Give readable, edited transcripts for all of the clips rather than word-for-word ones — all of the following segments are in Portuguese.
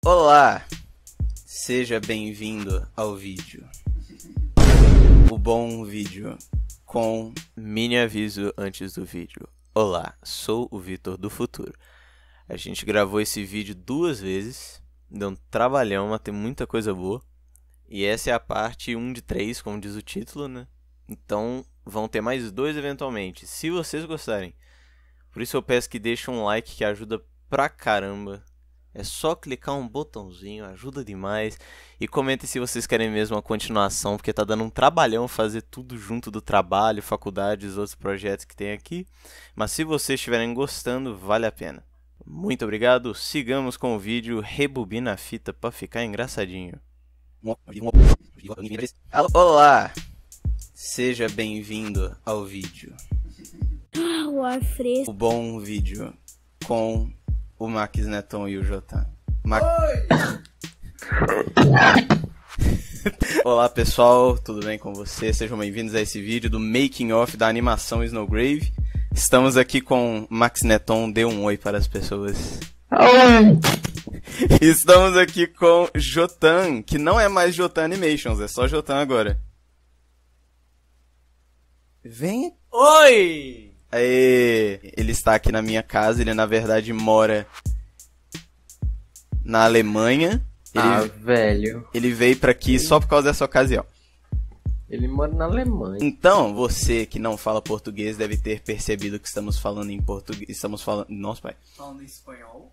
Olá, seja bem-vindo ao vídeo. O bom vídeo com mini aviso antes do vídeo. Olá, sou o Vitor do futuro. A gente gravou esse vídeo 2 vezes, deu um trabalhão, mas tem muita coisa boa. E essa é a parte 1 de 3, como diz o título, né? Então vão ter mais 2 eventualmente, se vocês gostarem. Por isso eu peço que deixem um like que ajuda pra caramba. É só clicar um botãozinho, ajuda demais. E comentem se vocês querem mesmo a continuação, porque tá dando um trabalhão fazer tudo junto do trabalho, faculdade e os outros projetos que tem aqui. Mas se vocês estiverem gostando, vale a pena. Muito obrigado, sigamos com o vídeo, rebobina a fita pra ficar engraçadinho. Olá, seja bem-vindo ao vídeo. O ar fresco. O bom vídeo com o Max Neton e o Jotan. Olá pessoal, tudo bem com vocês? Sejam bem-vindos a esse vídeo do Making Off da animação Snowgrave. Estamos aqui com Max Neton, dê um oi para as pessoas. Estamos aqui com Jotan, que não é mais Jotan Animations, é só Jotan agora. Vem. Oi! Aê, ele está aqui na minha casa, ele na verdade mora na Alemanha. Velho. Ele veio pra aqui só por causa dessa ocasião. Ele mora na Alemanha. Então, você que não fala português deve ter percebido que estamos falando em português. Estamos falando. Nossa, pai. Falando em espanhol.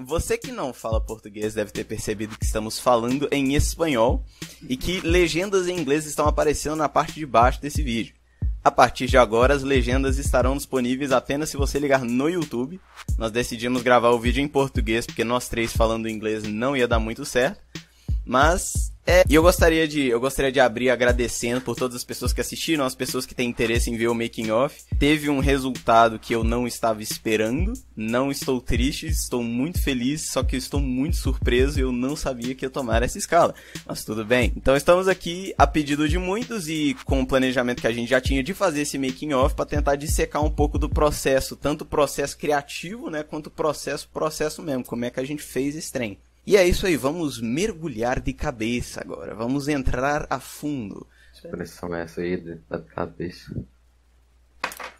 Você que não fala português deve ter percebido que estamos falando em espanhol e que legendas em inglês estão aparecendo na parte de baixo desse vídeo. A partir de agora, as legendas estarão disponíveis apenas se você ligar no YouTube. Nós decidimos gravar o vídeo em português, porque nós 3 falando inglês não ia dar muito certo. Mas, e eu gostaria de abrir agradecendo por todas as pessoas que assistiram, as pessoas que têm interesse em ver o Making Off. Teve um resultado que eu não estava esperando. Não estou triste, estou muito feliz, só que eu estou muito surpreso e eu não sabia que ia tomar essa escala. Mas tudo bem. Então estamos aqui a pedido de muitos e com o planejamento que a gente já tinha de fazer esse Making Off para tentar dissecar um pouco do processo, tanto o processo criativo, né, quanto o processo mesmo, como é que a gente fez esse trem. E é isso aí, vamos mergulhar de cabeça agora, vamos entrar a fundo. Que expressão é essa aí da cabeça?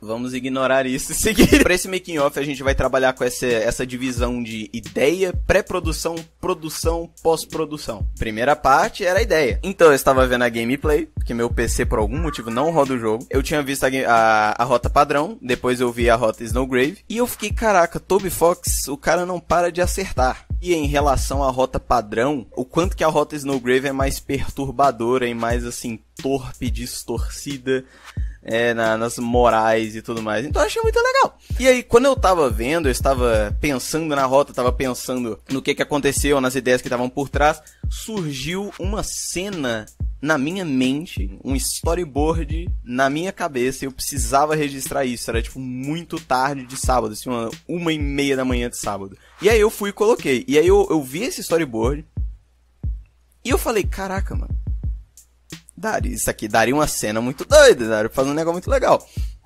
Vamos ignorar isso e seguir. Para esse making off a gente vai trabalhar com essa divisão de ideia, pré-produção, produção, pós-produção. Primeira parte era a ideia. Então eu estava vendo a gameplay, porque meu PC por algum motivo não roda o jogo. Eu tinha visto a rota padrão, depois eu vi a rota Snowgrave. E eu fiquei, caraca, Toby Fox, o cara não para de acertar. E em relação à rota padrão, o quanto que a rota Snowgrave é mais perturbadora e mais assim, torpe, distorcida. Nas morais e tudo mais. Então eu achei muito legal. E aí, quando eu tava vendo, eu estava pensando na rota, estava pensando no que aconteceu, nas ideias que estavam por trás, surgiu uma cena na minha mente, um storyboard na minha cabeça, e eu precisava registrar isso. Era tipo muito tarde de sábado, assim, 1h30 da manhã de sábado. E aí eu fui e coloquei. E aí eu vi esse storyboard e eu falei, caraca, mano, isso aqui daria uma cena muito doida, daria pra fazer um negócio muito legal.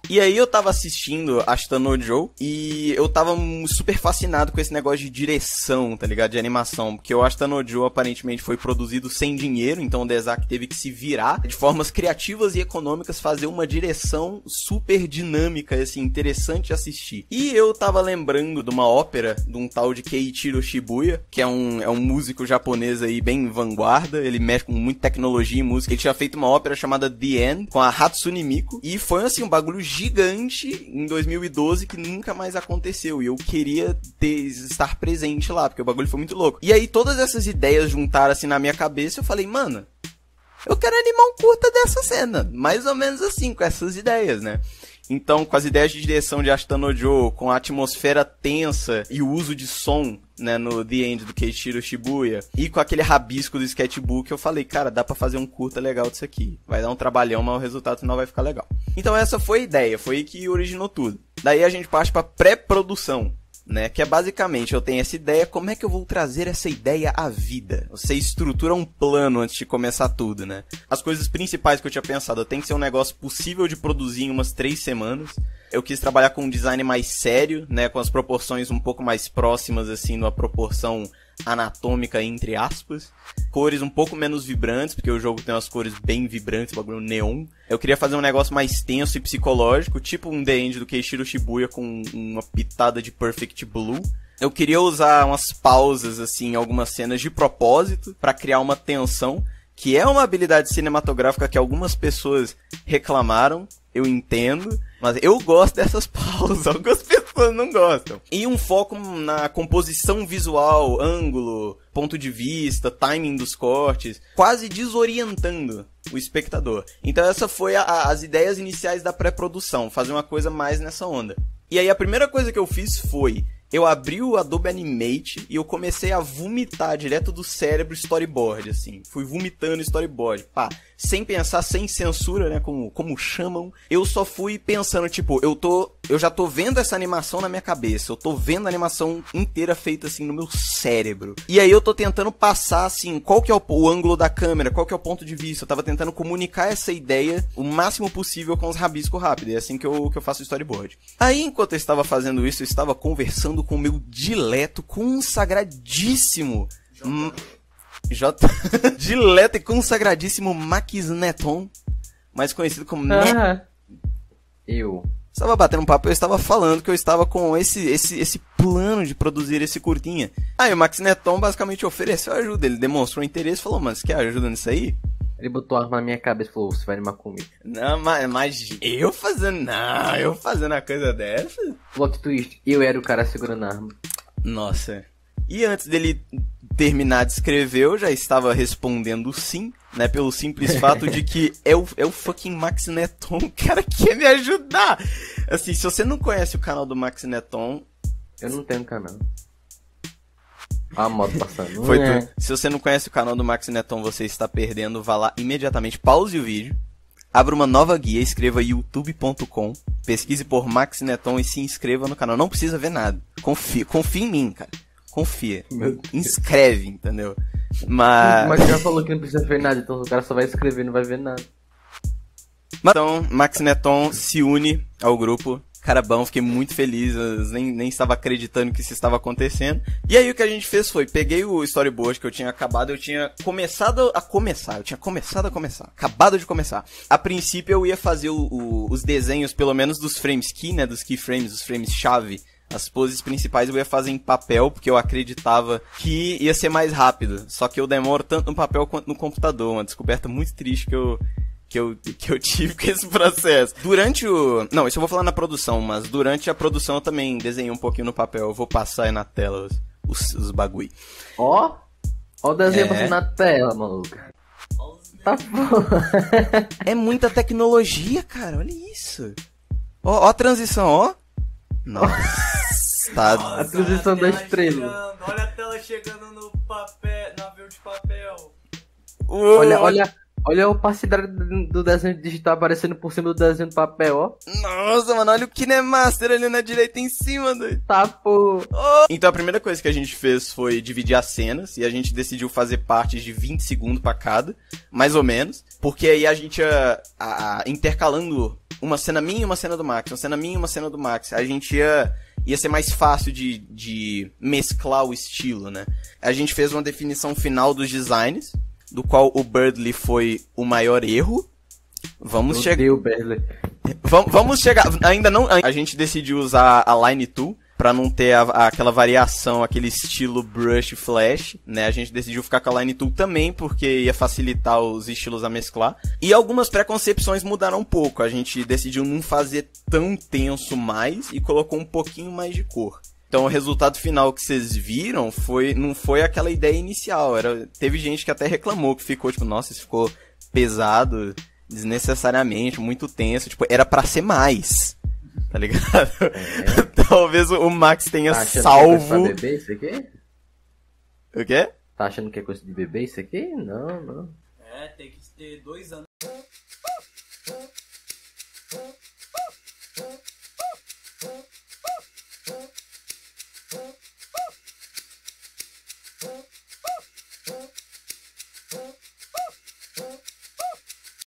E aí eu tava assistindo Ashita no Joe e eu tava super fascinado com esse negócio de direção, tá ligado? De animação, porque o Ashita no Joe aparentemente foi produzido sem dinheiro, então o Dezaki teve que se virar de formas criativas e econômicas, fazer uma direção super dinâmica, assim, interessante de assistir. E eu tava lembrando de uma ópera de um tal de Keiichiro Shibuya, que é um músico japonês aí bem vanguarda, ele mexe com muita tecnologia e música. Ele tinha feito uma ópera chamada The End, com a Hatsune Miku, e foi assim, um bagulho gigante em 2012 que nunca mais aconteceu. E eu queria estar presente lá, porque o bagulho foi muito louco. E aí todas essas ideias juntaram assim na minha cabeça. Eu falei, mano, eu quero animar um curta dessa cena. Mais ou menos assim, com essas ideias, né? Então, com as ideias de direção de Ashita no Joe, com a atmosfera tensa e o uso de som, né, no The End do Keiichiro Shibuya, e com aquele rabisco do sketchbook, eu falei, cara, dá pra fazer um curta legal disso aqui. Vai dar um trabalhão, mas o resultado final vai ficar legal. Então essa foi a ideia, foi aí que originou tudo. Daí a gente parte pra pré-produção, né, que é basicamente, eu tenho essa ideia, como é que eu vou trazer essa ideia à vida? Você estrutura um plano antes de começar tudo, né? As coisas principais que eu tinha pensado, tem que ser um negócio possível de produzir em umas 3 semanas. Eu quis trabalhar com um design mais sério, né, com as proporções um pouco mais próximas, assim, numa proporção anatômica, entre aspas. Cores um pouco menos vibrantes, porque o jogo tem umas cores bem vibrantes, bagulho neon. Eu queria fazer um negócio mais tenso e psicológico, tipo um The End do Keishiro Shibuya com uma pitada de Perfect Blue. Eu queria usar umas pausas, assim, em algumas cenas de propósito, pra criar uma tensão, que é uma habilidade cinematográfica que algumas pessoas reclamaram, eu entendo, mas eu gosto dessas pausas, algumas pessoas não gostam. E um foco na composição visual, ângulo, ponto de vista, timing dos cortes, quase desorientando o espectador. Então essa foi as ideias iniciais da pré-produção, fazer uma coisa mais nessa onda. E aí a primeira coisa que eu fiz foi... eu abri o Adobe Animate e eu comecei a vomitar direto do cérebro storyboard, assim. Fui vomitando storyboard, pá. Sem pensar, sem censura, né, como chamam. Eu só fui pensando, tipo, eu já tô vendo essa animação na minha cabeça. Eu tô vendo a animação inteira feita, assim, no meu cérebro. E aí eu tô tentando passar, assim, qual que é o ângulo da câmera, qual que é o ponto de vista. Eu tava tentando comunicar essa ideia o máximo possível com os rabiscos rápidos. É assim que eu faço o storyboard. Aí, enquanto eu estava fazendo isso, eu estava conversando com o meu dileto consagradíssimo dileto e consagradíssimo Max Neton, mais conhecido como Eu estava batendo um papo, eu estava falando que eu estava com esse plano de produzir esse curtinha. Aí o Max Neton basicamente ofereceu ajuda, ele demonstrou interesse e falou, mano, você quer ajuda nisso aí? Ele botou a arma na minha cabeça e falou, você vai animar comigo. Não, mas eu fazendo a coisa dessa? Plot twist, eu era o cara segurando a arma. Nossa. E antes dele terminar de escrever, eu já estava respondendo sim, né? Pelo simples fato de que é o fucking Max Neton, o cara quer me ajudar. Assim, se você não conhece o canal do Max Neton... eu não tenho canal. A moto passando. Foi tudo. Se você não conhece o canal do Max Neton, você está perdendo. Vá lá imediatamente, pause o vídeo, abra uma nova guia, escreva youtube.com, pesquise por Max Neton e se inscreva no canal. Não precisa ver nada. Confia em mim, cara. Confia. Inscreve, entendeu? Mas já falou que não precisa ver nada, então o cara só vai escrever e não vai ver nada. Então, Max Neton se une ao grupo. Cara bom, fiquei muito feliz, eu nem estava acreditando que isso estava acontecendo. E aí o que a gente fez foi, peguei o storyboard que eu tinha acabado, eu tinha acabado de começar. A princípio eu ia fazer os desenhos, pelo menos dos frames key, né, dos keyframes, dos frames chave. As poses principais eu ia fazer em papel, porque eu acreditava que ia ser mais rápido. Só que eu demoro tanto no papel quanto no computador, uma descoberta muito triste que eu tive com esse processo. Não, isso eu vou falar na produção, mas durante a produção eu também desenhei um pouquinho no papel. Eu vou passar aí na tela os bagulho. Ó o desenho passando na tela, maluco. Tá bom. É muita tecnologia, cara, olha isso. Ó a transição, ó. Nossa, tá... a transição da estrela. Olha a tela chegando no papel, na verde papel. Olha a opacidade do desenho digital aparecendo por cima do desenho do papel, ó. Nossa, mano, olha o KineMaster ali na direita em cima, doido. Tá, pô. Oh. Então a primeira coisa que a gente fez foi dividir as cenas, e a gente decidiu fazer partes de 20 segundos pra cada, mais ou menos, porque aí a gente ia intercalando uma cena minha e uma cena do Max, uma cena minha e uma cena do Max. A gente ia ser mais fácil de mesclar o estilo, né? A gente fez uma definição final dos designs, do qual o Birdly foi o maior erro. Vamos chegar. Vamos chegar. Ainda não. A gente decidiu usar a Line Tool pra não ter aquela variação, aquele estilo brush flash, né? A gente decidiu ficar com a Line Tool também, porque ia facilitar os estilos a mesclar. E algumas preconcepções mudaram um pouco. A gente decidiu não fazer tão tenso mais e colocou um pouquinho mais de cor. Então o resultado final que vocês viram não foi aquela ideia inicial. Teve gente que até reclamou, que ficou tipo, nossa, isso ficou pesado, desnecessariamente, muito tenso. Tipo, era pra ser mais, tá ligado? Talvez o Max tenha salvo... Tá achando que é coisa pra beber isso aqui? O quê? Tá achando que é coisa de beber isso aqui? Não. É, tem que ter 2 anos.